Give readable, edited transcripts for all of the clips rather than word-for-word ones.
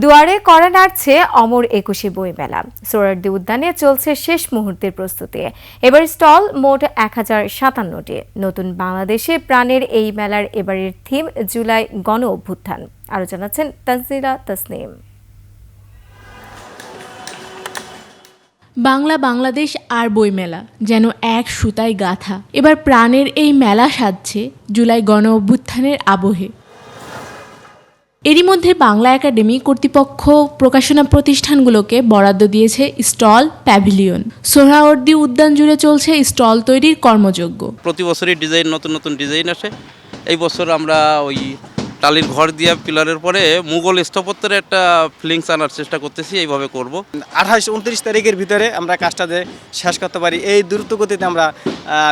দুয়ারে কড়া নাড়ছে অমর একুশে বইমেলা। সোহরাওয়ার্দী উদ্যানে চলছে শেষ মুহূর্তের প্রস্তুতি। এবার স্টল মোট 1057টি। নতুন বাংলাদেশে প্রাণের এই মেলার এবারের থিম জুলাই গণ অভ্যুত্থান। আরো জানাচ্ছেন তানজিলা তাসনিম। বাংলাদেশ আর বইমেলা যেন এক সুতায় গাঁথা। এবার প্রাণের এই মেলা সাজছে জুলাই গণ অভ্যুত্থানের আবহে। এরই মধ্যে বাংলা একাডেমি কর্তৃপক্ষ প্রকাশনা প্রতিষ্ঠানগুলোকে বরাদ্দ দিয়েছে স্টল, প্যাভিলিয়ন। সোহরাওয়ার্দী উদ্যান জুড়ে চলছে স্টল তৈরির কর্মযজ্ঞ। প্রতি বছরই ডিজাইন নতুন ডিজাইন আসে। এই বছর আমরা ওই টালির ঘর দিয়ে পিলারের পরে মুঘল স্থাপত্যের একটা ফিলিংস আনার চেষ্টা করতেছি। এইভাবে করব 28-29 তারিখের ভিতরে আমরা কাজটা শেষ করতে পারি। এই দ্রুত গতিতে আমরা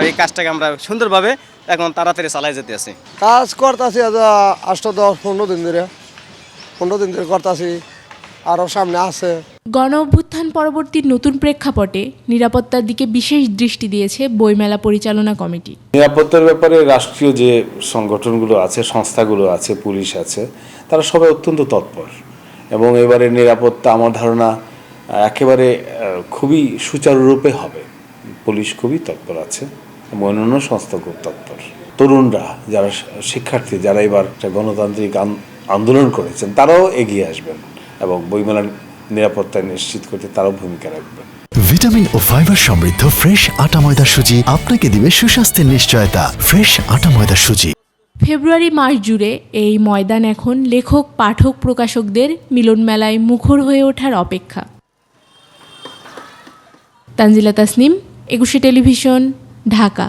এই কাজটাকে আমরা সুন্দরভাবে এখন তাড়াতাড়ি চালাই যেতে আছি। কাজ করতেছি 8-10-15 দিন ধরে করতেছি, আরও সামনে আছে। গণ অভ্যুত্থান পরবর্তী নতুন প্রেক্ষাপটে নিরাপত্তার দিকে বিশেষ দৃষ্টি দিয়েছে বইমেলা পরিচালনা কমিটি। নিরাপত্তার ব্যাপারে রাষ্ট্রীয় যে সংগঠনগুলো আছে, সংস্থাগুলো আছে, পুলিশ আছে, তারা সবাই অত্যন্ত তৎপর এবং এবারে নিরাপত্তা আমার ধারণা একেবারে খুবই সুচারুরূপে হবে। পুলিশ খুবই তৎপর আছে এবং অন্যান্য সংস্থা খুব তৎপর। তরুণরা, যারা শিক্ষার্থী, যারা এবার গণতান্ত্রিক আন্দোলন করেছেন, তারাও এগিয়ে আসবেন এবং বইমেলার নিরাপত্তা নিশ্চিত করতে তারাও ভূমিকা রাখবেন। ভিটামিন ও ফাইবার সমৃদ্ধ ফ্রেশ আটা ময়দা সুজি আপনাকে দিবে সুস্বাস্থ্যের নিশ্চয়তা। ফ্রেশ আটা ময়দা সুজি। ফেব্রুয়ারি মাস জুড়ে এই ময়দান এখন লেখক, পাঠক, প্রকাশকদের মিলন মেলায় মুখর হয়ে ওঠার অপেক্ষা। তানজিলা তাসনিম, 21 টেলিভিশন, ঢাকা।